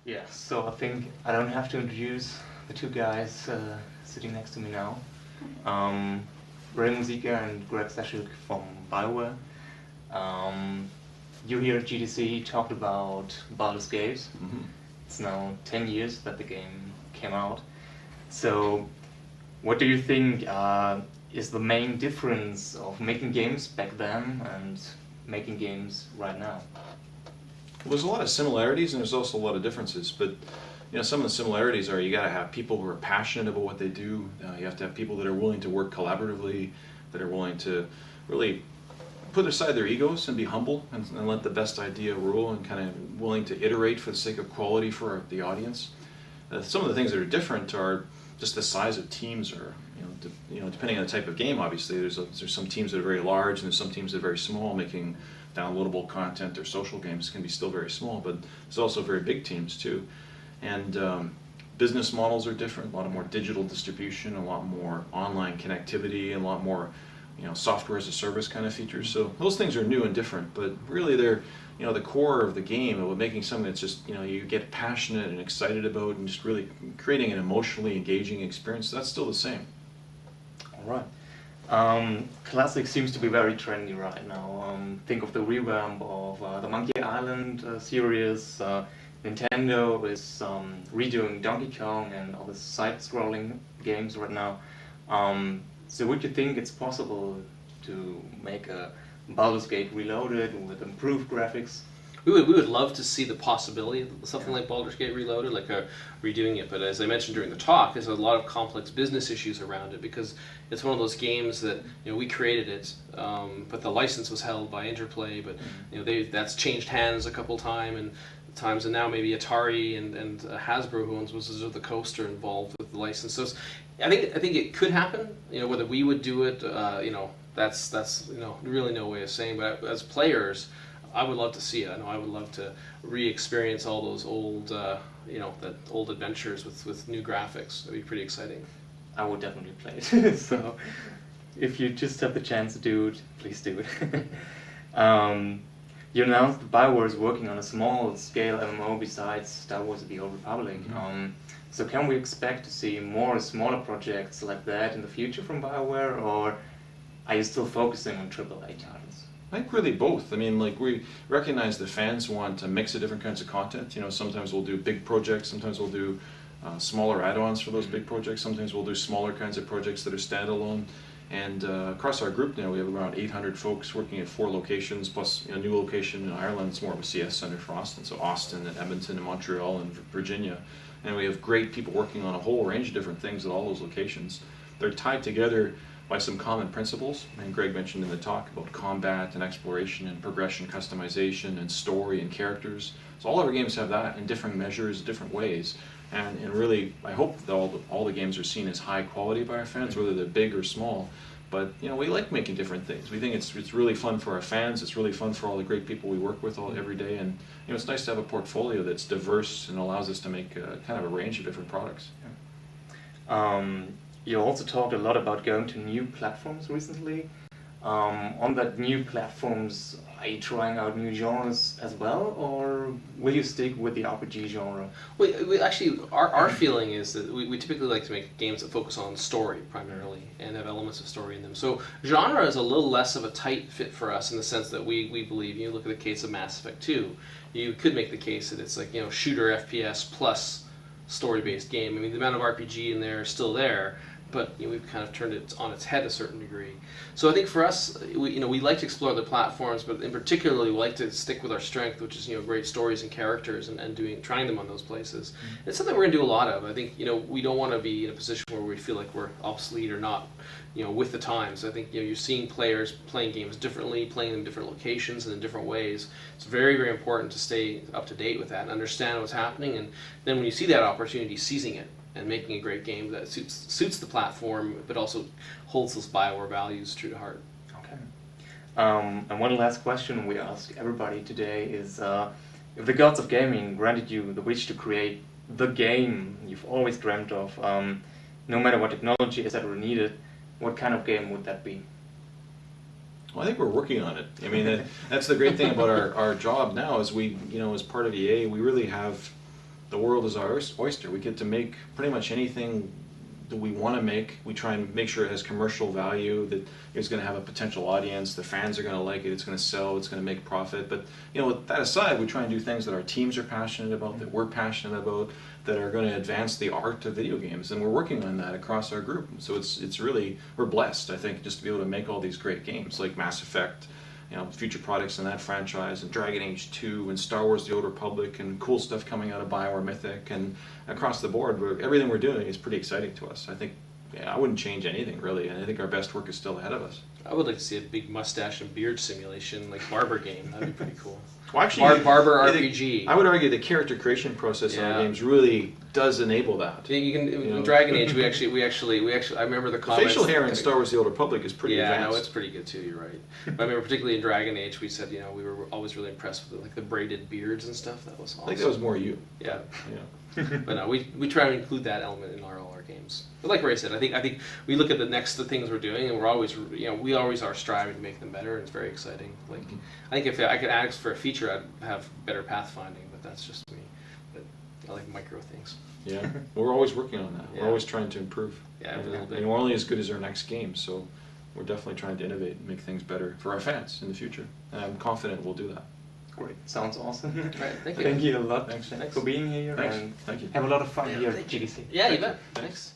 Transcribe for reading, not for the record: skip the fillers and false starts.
Yeah, so I think I don't have to introduce the two guys sitting next to me now. Muzaka and Zeschuk from BioWare. You here at GDC talked about Baldur's Gate. Mm-hmm. It's now 10 years that the game came out. So, what do you think is the main difference of making games back then and making games right now? Well, there's a lot of similarities and there's also a lot of differences, but some of the similarities are you got to have people who are passionate about what they do. You have to have people that are willing to work collaboratively, that are willing to really put aside their egos and be humble and let the best idea rule, and kind of willing to iterate for the sake of quality for the audience. Some of the things that are different are just the size of teams, or depending on the type of game. Obviously, there's some teams that are very large, and there's some teams that are very small, making downloadable content or social games can be still very small, but there's also very big teams too. And business models are different, a lot more digital distribution, a lot more online connectivity, and a lot more software as a service kind of features. So those things are new and different, but really they're the core of the game, of making something that's just you get passionate and excited about, and just really creating an emotionally engaging experience. That's still the same. All right. Classic seems to be very trendy right now. Think of the revamp of the Monkey Island series. Nintendo is redoing Donkey Kong and all the side-scrolling games right now. So would you think it's possible to make a Baldur's Gate Reloaded with improved graphics? We would love to see the possibility of something like Baldur's Gate Reloaded, like redoing it. But as I mentioned during the talk, there's a lot of complex business issues around it, because it's one of those games that we created it, but the license was held by Interplay. But that's changed hands a couple times, and now maybe Atari and Hasbro, who owns Wizards of the Coast, are involved with the license. So I think it could happen. Whether we would do it, that's really no way of saying. But as players, I would love to see it. I know I would love to re-experience all those old, that old adventures with new graphics. That'd be pretty exciting. I would definitely play it. So, if you just have the chance to do it, please do it. You announced that BioWare is working on a small-scale MMO besides Star Wars: The Old Republic. Mm-hmm. So, can we expect to see more smaller projects like that in the future from BioWare, or are you still focusing on AAA titles? I think really both. I mean, we recognize the fans want a mix of different kinds of content. Sometimes we'll do big projects, sometimes we'll do smaller add-ons for those big projects, sometimes we'll do smaller kinds of projects that are standalone. And across our group now, we have around 800 folks working at 4 locations, plus a new location in Ireland. It's more of a CS center for Austin, so Austin and Edmonton and Montreal and Virginia. And we have great people working on a whole range of different things at all those locations. They're tied together by some common principles, and Greg mentioned in the talk about combat and exploration and progression, customization and story and characters. So all our games have that in different measures, different ways, and really I hope that all the games are seen as high quality by our fans, whether they're big or small. But we like making different things. We think it's really fun for our fans. It's really fun for all the great people we work with every day, and it's nice to have a portfolio that's diverse and allows us to make kind of a range of different products. You also talked a lot about going to new platforms recently. On that new platforms, are you trying out new genres as well, or will you stick with the RPG genre? We actually, our feeling is that we typically like to make games that focus on story primarily and have elements of story in them. So genre is a little less of a tight fit for us, in the sense that we believe, look at the case of Mass Effect 2, you could make the case that it's like, shooter FPS plus story-based game. I mean, the amount of RPG in there is still there, but we've kind of turned it on its head to a certain degree. So I think for us, we like to explore the platforms, but in particular, we like to stick with our strength, which is great stories and characters, and trying them on those places. Mm-hmm. It's something we're going to do a lot of. I think we don't want to be in a position where we feel like we're obsolete or not with the times. I think you're seeing players playing games differently, playing in different locations and in different ways. It's very, very important to stay up to date with that and understand what's happening, and then when you see that opportunity, seizing it and making a great game that suits the platform, but also holds those BioWare values true to heart. Okay. And one last question we ask everybody today is, if the gods of gaming granted you the wish to create the game you've always dreamt of, no matter what technology is ever needed, what kind of game would that be? Well, I think we're working on it. I mean, that's the great thing about our job now, is we, as part of EA, we really have the world is our oyster. We get to make pretty much anything that we want to make. We try and make sure it has commercial value, that it's going to have a potential audience, the fans are going to like it, it's going to sell, it's going to make profit. But with that aside, we try and do things that our teams are passionate about, that we're passionate about, that are going to advance the art of video games, and we're working on that across our group. So it's really, we're blessed, I think, just to be able to make all these great games like Mass Effect, future products in that franchise, and Dragon Age 2, and Star Wars The Old Republic, and cool stuff coming out of BioWare Mythic, and across the board, everything we're doing is pretty exciting to us. I think, I wouldn't change anything really, and I think our best work is still ahead of us. I would like to see a big mustache and beard simulation, like Barber game. That'd be pretty cool. Well, actually, Barber RPG. I would argue the character creation process in our games really does enable that. You can in Dragon Age. We actually. I remember the comments. Facial hair in Star Wars: The Old Republic is pretty advanced. Yeah, no, it's pretty good too. You're right. But I remember particularly in Dragon Age, we said we were always really impressed with the braided beards and stuff. That was awesome. I think that was more you. Yeah. But no, we try to include that element in all our games. But like Ray said, I think we look at the things we're doing, and we're always we always are striving to make them better, and it's very exciting. Like I think if I could ask for a feature, I'd have better pathfinding, but that's just me. But I like micro things. Yeah, we're always working on that. Yeah. We're always trying to improve. Yeah, a little bit. And we're only as good as our next game, so we're definitely trying to innovate and make things better for our fans in the future. And I'm confident we'll do that. Great, sounds awesome. Right, thank you. Thank you a lot Thanks. for being here. Thanks. And Thank you. have a lot of fun here at GDC. Yeah, you bet. Thanks.